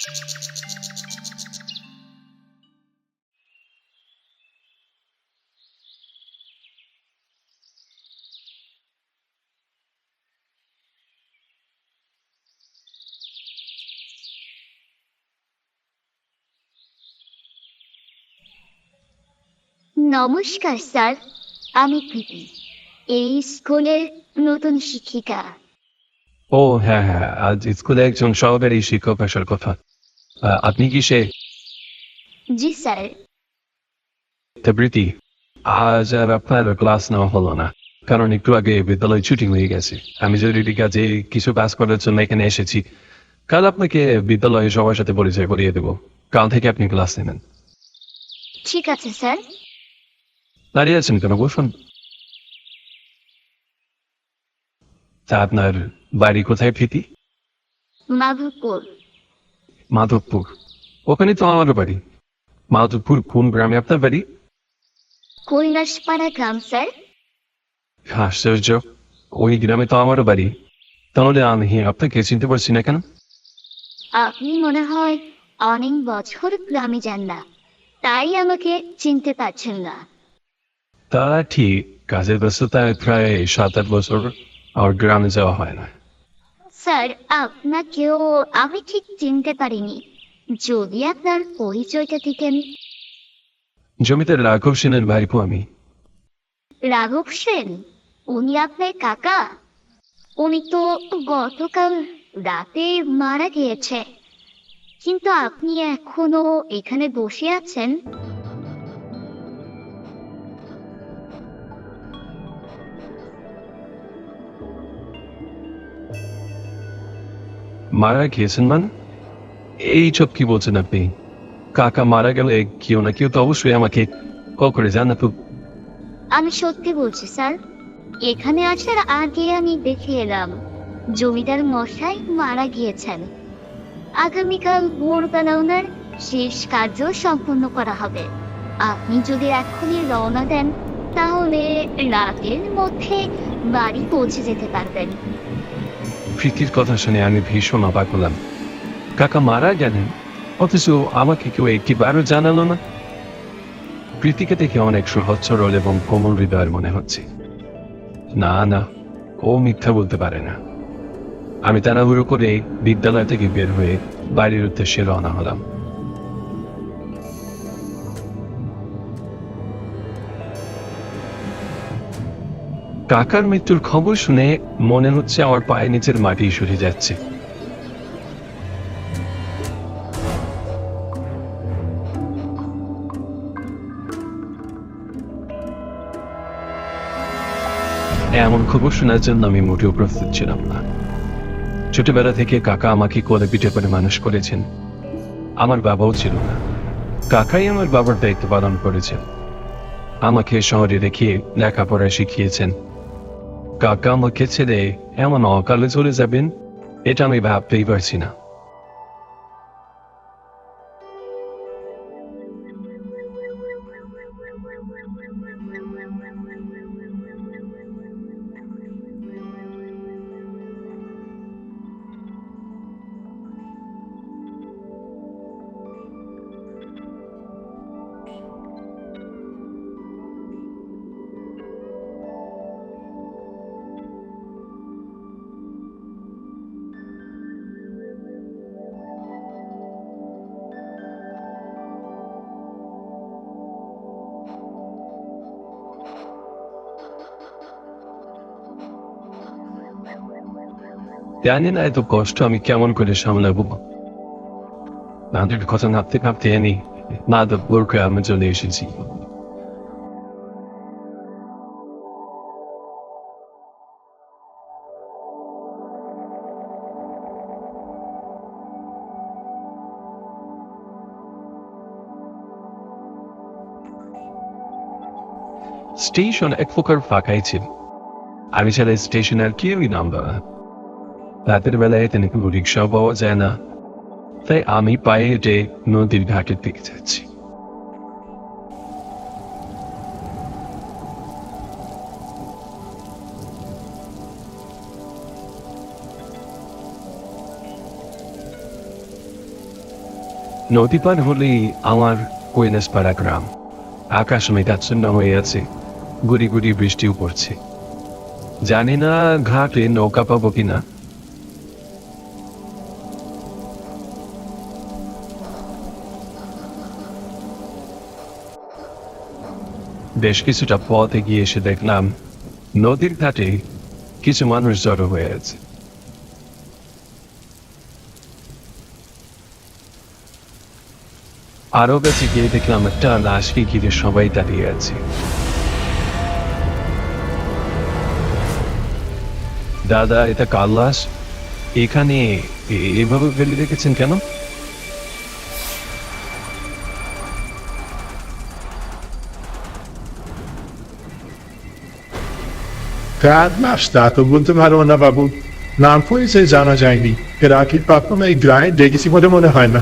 নমস্কার স্যার, আমি প্রীতি, এই স্কুলের নতুন শিক্ষিকা। ও হ্যাঁ হ্যাঁ, আজ স্কুলে একজন সহকারী শিক্ষক আসার কথা। আপনি কি সে? জি স্যার। প্রীতি, আজ আর আপনার ক্লাস নেওয়া হলো না, কারণ একটু আগে বিদ্যালয় ছুটি হয়ে গেছে। আমি জরুরি কাজে কিছু কাজ করার জন্য এখানে এসেছি। কাল আপনাকে বিদ্যালয়ে সবার সাথে পরিচয় করিয়ে দেবো। কাল থেকে আপনি ক্লাস নেবেন। ঠিক আছে স্যার। দাঁড়িয়ে আছেন কেন? বসুন। তা আপনার বাড়ি কোথায় প্রীতি? মাধবপুর। মাধবপুর? ওখানে তো আমারও বাড়ি। মাধবপুর কোন গ্রামে আপনার বাড়ি? কৈলাসপাড়া গ্রাম স্যার। আশ্চর্য, ওই গ্রামে তো আমারও বাড়ি। তাহলে আমি আপনাকে চিনতে পারছি না কেন? আপনি মনে হয় অনেক বছর গ্রামে যান না, তাই আমাকে চিনতে পারছেন না। তা ঠিক, কাজের ব্যস্ততায় প্রায় 7-8 বছর আমার গ্রামে যাওয়া হয় না। স্যার, আপনাকেও আমি ঠিক চিনতে পারিনি, যদি আপনার পরিচয়টা দিতেন। জমিতে রাঘব সেনের ভাইপো আমি। রাঘব সেন? উনি আপনার কাকা? উনি তো গতকাল রাতে মারা গিয়েছে, কিন্তু আপনি এখনো এখানে বসে আছেন। মারা গিয়েছেন মানে? এইসব কি বলছেন আপনি? কাকা মারা গেলে কেউ না কেউ তো অবশ্যই আমাকে কল করে জানাতো। আমি সত্যি বলছি স্যার, এখানে আসার আগে আমি দেখে এলাম জমিদার মশাই মারা গিয়েছেন। আগামীকাল ভোরবেলা ওনার শেষ কার্য সম্পন্ন করা হবে। আপনি যদি এখনই রওনা দেন তাহলে রাতের মধ্যে বাড়ি পৌঁছে যেতে পারবেন। প্রীতির কথা শুনে আমি ভীষণ অবাক হলাম। কাকা মারা গেলেন, অথচ আমাকে কেউ একটিবারও জানালো না। প্রীতিকে দেখে অনেক সহজ সরল এবং কোমল হৃদয়ের মনে হচ্ছে। না না, ও মিথ্যা বলতে পারে না। আমি তাড়াহুড়ো করে বিদ্যালয় থেকে বের হয়ে বাড়ির উদ্দেশ্যে রওনা হলাম। কাকার মৃত্যুর খবর শুনে মনে হচ্ছে আমার পায়ের নিচের মাটি সরে যাচ্ছে। এমন খবর শোনার জন্য আমি মোটেও প্রস্তুত ছিলাম না। ছোটবেলা থেকে কাকা আমাকে কোলে পিঠে করে মানুষ করেছেন। আমার বাবাও ছিল না, কাকাই আমার বাবার দায়িত্ব পালন করেছেন। আমাকে শহরে রেখে লেখাপড়া শিখিয়েছেন। কাকা আমাকে ছেড়ে এমন অকালে চলে যাবেন, এটা আমি ভাবতেই পারছি না। জানি না এত কষ্ট আমি কেমন করে সামলাবো। তাদের কথা ভাবতে ভাবতে আমি মাধবপুর গ্রামে চলে এসেছি। স্টেশন এক প্রকার ফাঁকাই ছিল। আমি ছাড়া স্টেশন আর কেউই নামবে না। রাতের বেলায় তেমন কোনো রিক্সাও পাওয়া যায় না, তাই আমি পায়ে হেঁটে নদীর ঘাটের দিকে যাচ্ছি। নদী পার হলেই আমার কৈলাসপাড়া গ্রাম। আকাশ মেঘাচ্ছন্ন হয়ে আছে, গুড়ি গুড়ি বৃষ্টিও পড়ছে। জানি না ঘাটে নৌকা পাবো কিনা। বেশ কিছুটা পথ এগিয়ে এসে দেখলাম নদীর ঘাটে কিছু মানুষ জড়ো হয়ে আছে। আরো কাছে গিয়ে দেখলাম একটা লাশকে ঘিরে সবাই দাঁড়িয়ে আছে। দাদা, এটা কার লাশ? এখানে এভাবে ফেলে রেখেছেন কেন? কার লাশ তা তো বলতে পারবো না বাবু, নাম পরিচয় জানা যায়নি। এর আগে কখনো এই গ্রামে দেখেছি বলে মনে হয় না।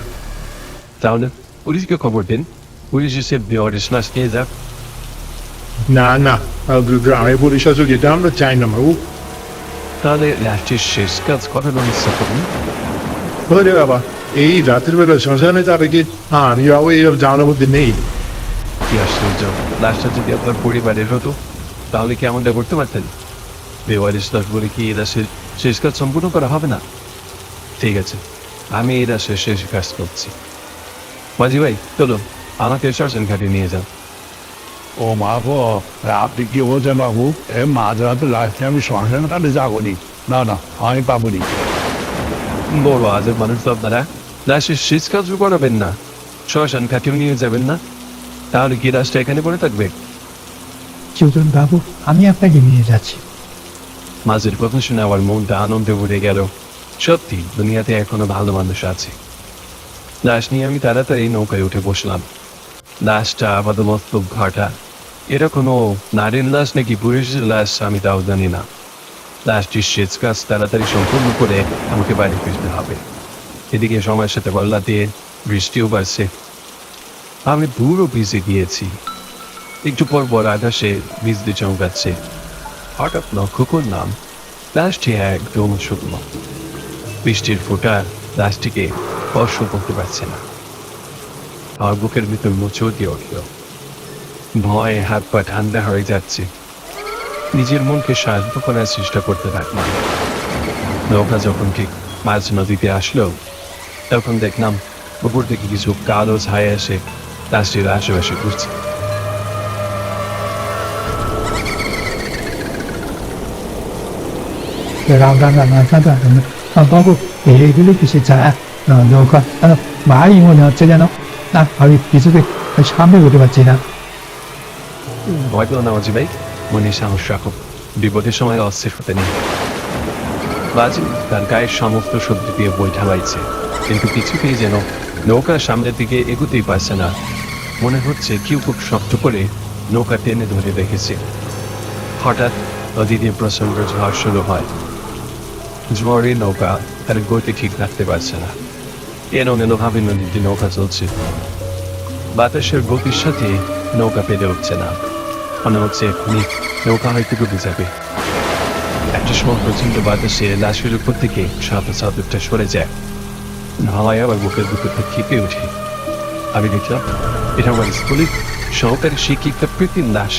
তাহলে পুলিশকে খবর দিন, পুলিশ এসে বেওয়ারিশ লাশ নিয়ে যাক। না না, গ্রামে পুলিশ আসুক এটা আমরা চাই না বাবু। তাহলে লাশটির শেষ কাজ করানোর ইচ্ছা করুন। বলে বাবা, এই রাতের বেলা শ্মশানে যাবে কি? আমি বাবু এইসব জানার মধ্যে নেই। কি আশ্চর্য, লাশটা যদি আপনার পরিবারের হতো তাহলে কি এমনটা করতে পারতেন? বেওয়ারিশ লাশ বলে কি এই লাশের শেষ কাজ সম্পূর্ণ করা হবে না? ঠিক আছে, আমি এই লাশের শেষ কাজ করছি। মাঝি ভাই, চলো আমাকে শ্মশান ঘাটে নিয়ে যান। ও মা গো, আপনি কি বলছেন বাবু? এ মাঝরাতে লাস্টে আমি শ্মশান ঘাটে যাবনি। না না, আমি পাবনি। বড় আজের মানুষ তো আপনারা, লাশের শেষ কাজও করাবেন না, শ্মশান ঘাটেও নিয়ে যাবেন না, তাহলে কি লাশটা এখানে পড়ে থাকবে? চৌধুরী বাবু, আমি আপনাকে নিয়ে যাচ্ছি। মাঝের কথা শুনে আমার মনটা আনন্দে ভরে গেল। সত্যি দুনিয়াতে এখনো ভালো মানুষ আছে। লাশ নিয়ে আমি তাড়াতাড়ি নৌকায় উঠে বসলাম। লাশটা আপাতমস্তক ঘাটা। এটা কোনো নারীর লাশ নাকি পুরুষের লাশ আমি তাও জানি না। লাশটির শেষ কাজ তাড়াতাড়ি সম্পূর্ণ করে আমাকে বাড়ি ফিরতে হবে। এদিকে সময়ের সাথে পাল্লা দিয়ে বৃষ্টিও বাড়ছে। আমি পুরো ভিজে গিয়েছি। একটু পর পর আকাশে বিজলি চমকাচ্ছে। হঠাৎ লক্ষ্য করলাম লাশটি একদম শুকনো। বৃষ্টির ফোঁটা লাশটিকে স্পর্শ করতে পারছে না। আমার বুকের ভিতর মোচড় দিয়ে উঠল। ভয়ে হাত পা ঠান্ডা হয়ে যাচ্ছে। নিজের মনকে শান্ত করার চেষ্টা করতে থাকলাম। নৌকা যখন ঠিক মাঝ নদীতে আসলো তখন দেখলাম উপর থেকে কিছু কালো ছায়া এসে লাশটির আশেপাশে ঘুরছে। রাম রাম রাম রাম রাম রাম রাম। বাবু, এগুলো কিসে যায়? নৌকা ভারী মনে হচ্ছে যেন। না, আমি কিছুতে সামনে উঠতে পারছি না। ভয় পেও না মাঝি ভাই, মনে সাহস রাখো। বিপদের সময় অস্থির হতে নেই। বাজি তার গায়ের সমস্ত শক্তি দিয়ে বই ঢালাইছে, কিন্তু কিছুতেই যেন নৌকার সামনের দিকে এগোতেই পারছে না। মনে হচ্ছে কেউ খুব শক্ত করে নৌকা টেনে ধরে রেখেছে। হঠাৎ নদী দিয়ে প্রচন্ড ঝড় শুরু হয়। ঝড়ে নৌকা তার গতি ঠিক রাখতে পারছে না। এলোমেলোভাবে নদীতে নৌকা চলছে। বাতাসের গতির সাথে নৌকা পেরে উঠছে না। মনে হচ্ছে এখনই নৌকা হয়তো ডুবে যাবে। একটা সময় প্রচন্ড বাতাসে লাশের উপর থেকে সাদা চাদরটা সরে যায়। হাওয়ায় আবার বুকের ভিতরটা খেপে ওঠে। আমি দেখলাম এটা আমার স্কুলের সহকারী শিক্ষিকা প্রীতির লাশ।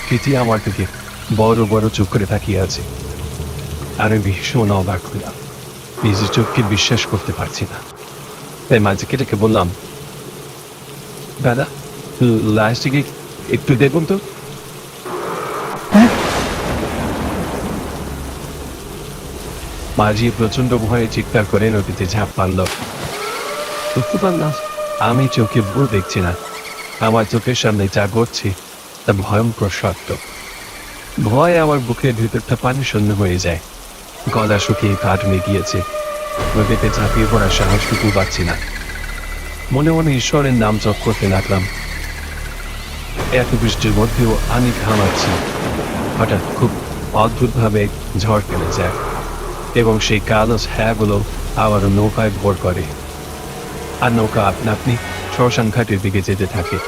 প্রীতি আমার দিকে বড় বড় চোখ করে তাকিয়ে আছে। আমি ভীষণ অবাক হলাম, নিজের চোখকে বিশ্বাস করতে পারছি না। তাই মাঝিকে ডেকে বললাম, দাদা লাশটিকে একটু দেখুন তো। হ্যাঁ, মাঝি প্রচন্ড ভয়ে চিৎকার করে নদীতে ঝাঁপ মারল। বুঝতে পারলাম আমি চোখে ভুল দেখছি না। আমার চোখের সামনে যা ঘটছে তা ভয়ঙ্কর সত্য। ভয় আমার বুকের ভিতরটা পানি শূন্য হয়ে যায়। গলা শুকিয়ে কাটুনে গিয়েছে। নদীতে ঝাঁপিয়ে পড়ার সাহসটুকু পাচ্ছি না। মনে মনে ঈশ্বরের নাম জপ করতে লাগলাম। এত বৃষ্টির মধ্যেও আমি ঘামাচ্ছি। হঠাৎ খুব অদ্ভুতভাবে ঝড় ফেলে যায় এবং সেই কালো ছায়াগুলো আবারও নৌকায় ভর করে, আর নৌকা আপনা আপনি শ্মশান ঘাটের দিকে যেতে থাকে।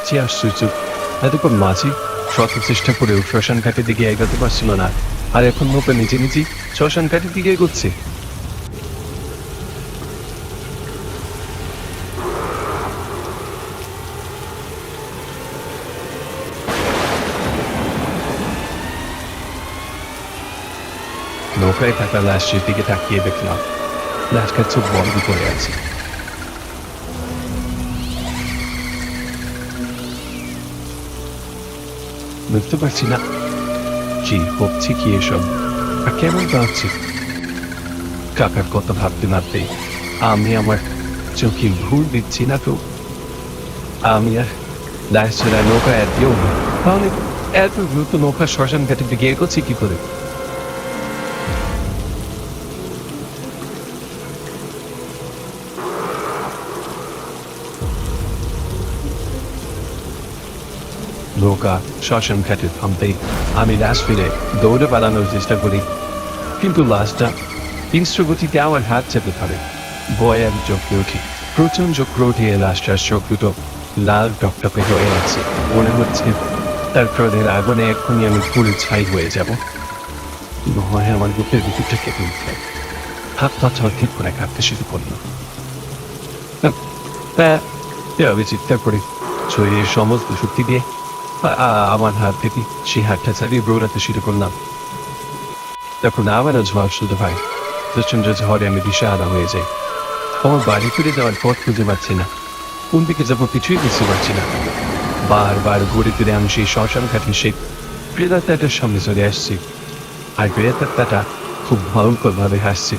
সে আশ্চর্য, এতক্ষণ মাঝি শত চেষ্টা করেও শ্মশান ঘাটের দিকে এগোতে পারছিল না, আর এখন নৌকা নিজে নিজেই শ্মশান ঘাটের দিকে এগোচ্ছে। নৌকায় থাকা লাশটির দিকে তাকিয়ে দেখলাম লাশটা চোখ বন্ধ করে আছে। বুঝতে পারছি না কি হচ্ছে কি এসব, আর কেমন পাচ্ছি। কাকার কথা ভাবতে ভাবতে আমি আমার চোখে ভুল দিচ্ছি না তো। আমি আর লাশ ছেড়া নৌকা এদিও না, তাহলে এত দ্রুত নৌকা শ্মশান ঘাটের দিকে এগোচ্ছি কি করে? নৌকা শ্মশান ঘাটে থামতেই আমি লাশ ফিরে দৌড়ে পালানোর চেষ্টা করি, কিন্তু লাশটা হিংস্র গতিতে আমার হাত চেপে ধরে। ভয়ে আমি চমকে উঠি। প্রচন্ড ক্রোধে লাশটার চোখ দুটো লাল টকটকে হয়ে আছে। মনে হচ্ছে তার ক্রোধের আগুনে এক্ষুনি আমি পুরো ছাই হয়ে যাব। ভয়ে আমার বুকের ভিতরটা কেঁপে উঠে, হাত পা ঠিক করে কাঁপতে শুরু করলো। আমি চিৎকার করে শরীরের সমস্ত শক্তি দিয়ে আমার হাত থেকে সেই হাতটা চালিয়ে দৌড়াতে শুরু করলাম। তখন আবারও ঝড় শুরু হয়। প্রচন্ড ঝড়ে আমি দিশাহারা হয়ে যাই। আমার বাড়ি ফিরে যাওয়ার পথ খুঁজে পাচ্ছি না, কোন দিকে যাবো কিছুই বুঝতে পারছি না। বারবার ঘুরে ফিরে আমি সেই শ্মশান ঘাটে সেই প্রেতাত্মাটার সামনে চলে আসছি, আর প্রেতাত্মাটা খুব ভয়ঙ্কর ভাবে হাসছে।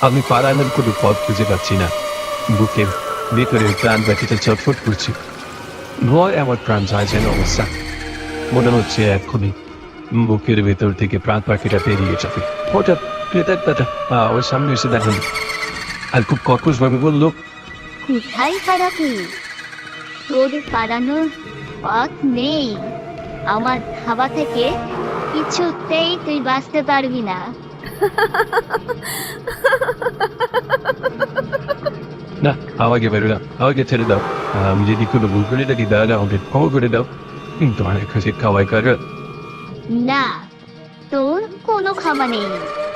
আমি পালানোর কোনো পথ খুঁজে পাচ্ছি না। বুকের ভেতরে প্রাণ ব্যথিতে ছটফট করছি। ভয় আমার প্রাণ যায় যেন অবস্থা। মনে হচ্ছে এক্ষুনি বুকের ভেতর থেকে প্রাণ পাখিটা বেরিয়ে যাবে। হঠাৎ প্রেতাত্মাটা ওর সামনে এসে দেখাল আর খুব কর্কশ ভাবে বললো, কোথায় পালাবি? তোর পালানোর পথ নেই। আমার খাওয়া থেকে কিছুতেই তুই বাঁচতে পারবি না। না, আমাকে বেরো না, আমাকে ছেড়ে দাও। আমি যদি কোনো ভুল করে থাকি তাহলে আমাকে ক্ষমা করে দাও, কিন্তু অনেক কাছে খাওয়াই কার। না, তোর কোনো ক্ষমা নেই।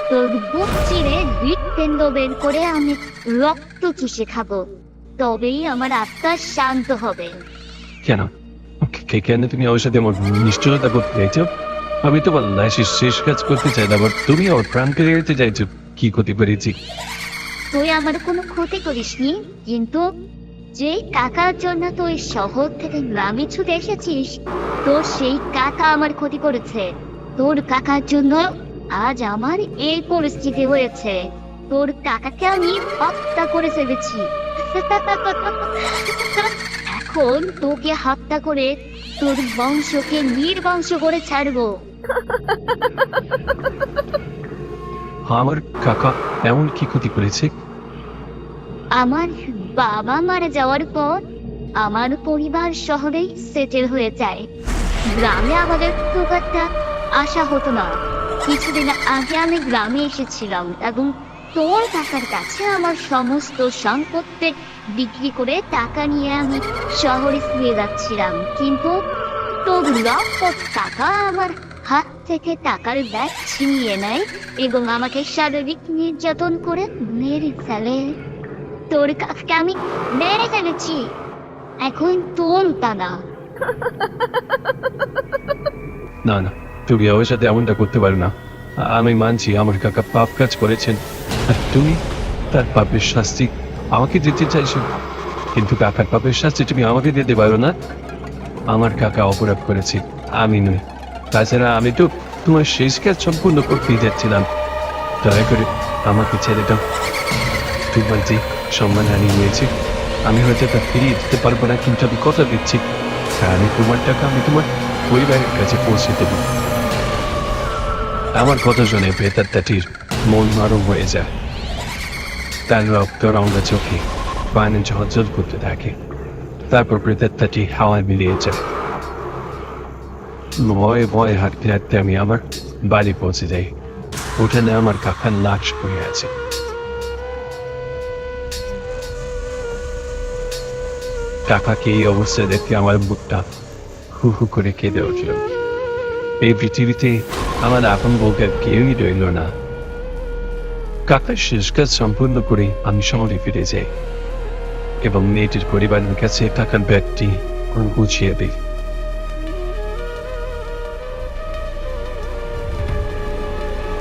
তোর বুক চিরে হৃৎপিণ্ড বের করে আমি রক্ত চুষে খাবো, তবেই আমার আত্মা শান্ত হবে। কেন কেন তুমি আমার সাথে আমার নিশ্চয়তা করতে চাইছো? আমি তোমার লাশের শেষ কাজ করতে চাই না, আবার তুমি আমার প্রাণ কেড়ে নিতে চাইছো। কি ক্ষতি করেছি? তুই আমার কোনো ক্ষতি করিসনি, কিন্তু যে কাকার জন্য তুই শহর থেকে গ্রামে ছুটে এসেছিস, তোর সেই কাকা আমার ক্ষতি করেছে। তোর কাকার জন্য আজ আমার এই পরিস্থিতি হয়েছে। তোর কাকাকে আমি হত্যা করে ফেলেছি। এখন তোকে হত্যা করে তোর বংশকে নির্বংশ করে ছাড়বো। আমার কাকা এমন কি ক্ষতি করেছে? আমার বাবা মারা যাওয়ার পর আমার পরিবার শহরেই সেটেল হয়ে যায়। গ্রামে আমাদের খুব একটা আশা হতো না। কিছুদিন আগে আমি গ্রামে এসেছিলাম এবং তোর কাকার কাছে আমার সমস্ত সম্পত্তি বিক্রি করে টাকা নিয়ে আমি শহরে ফিরে যাচ্ছিলাম, কিন্তু তোর লম্পট টাকা আমার হাত থেকে টাকার ব্যাগ ছিনিয়ে নেয় এবং আমাকে শারীরিক নির্যাতন করে মেরে ফেলে। তোর কাকাকে আমি মেরে ফেলেছি, এখন তোর টানা। না না, তুমি আমার সাথে এমনটা করতে পারো না। আমি মানছি আমার কাকা পাপ কাজ করেছেন, আর তুমি তার পাপের শাস্তি আমাকে দিতে চাইছো, কিন্তু কাকার পাপের শাস্তি তুমি আমাকে দিতে পারো না। আমার কাকা অপরাধ করেছে, আমি নই। তাছাড়া আমি তো তোমার শেষ কাজ সম্পূর্ণ করতেই যাচ্ছিলাম। দয়া করে আমাকে ছেড়ে দাও। তোমার যে সম্মান হানি হয়েছে আমি হয়তো তা ফিরিয়ে দিতে পারবো না, কিন্তু আমি কথা দিচ্ছি আমি তোমার টাকা আমি তোমার পরিবারের কাছে পৌঁছে দেব। আমার কথা শুনে প্রেতাত্মাটির মন নরম হয়ে যায়। তার রক্ত রঙা চোখে পানি ঝলঝল করতে থাকে। তারপর প্রেতাত্মাটি হাওয়ায় মিলিয়ে যায়। ভয়ে ভয়ে হাঁটতে হাঁটতে আমি আমার বাড়ি পৌঁছে যাই। উঠানে আমার কাকার লাশ পড়ে আছে। কাকাকে এই অবস্থায় দেখতে আমার বুকটা হু হু করে কেঁদে উঠল। এই পৃথিবীতে আমার আপন বলতে কেউই রইল না। কাকার শেষ কাজ সম্পূর্ণ করে আমি শহরে ফিরে যাই এবং মেয়েটির পরিবারের কাছে টাকার ব্যাগটি গুছিয়ে দিই।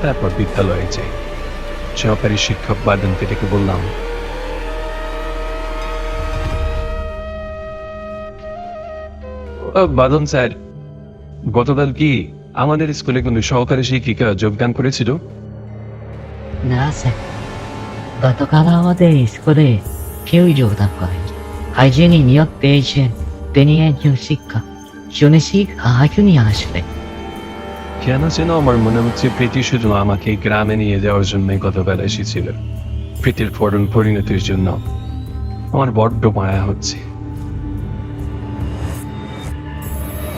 তারপর বিদ্যালয়ে যাই। সহকারী শিক্ষক বাদনকে ডেকে বললাম, বাদন স্যার, গতকাল কি আমাদের স্কুলে কোনো সহকারী শিক্ষিকা যোগদান করেছিল? না স্যার, গতকাল আমাদের স্কুলে কেউই যোগদান করেনি। আর যিনি নিয়োগ পেয়েছেন তিনি একজন শিক্ষক। শুনেছি এখনই আসবে। কেন যেন আমার মনে হচ্ছে প্রীতি শুধু আমাকে গ্রামে নিয়ে যাওয়ার জন্যই গতকাল এসেছিল। প্রীতির পরিণতির জন্য আমার বড্ড মায়া হচ্ছে।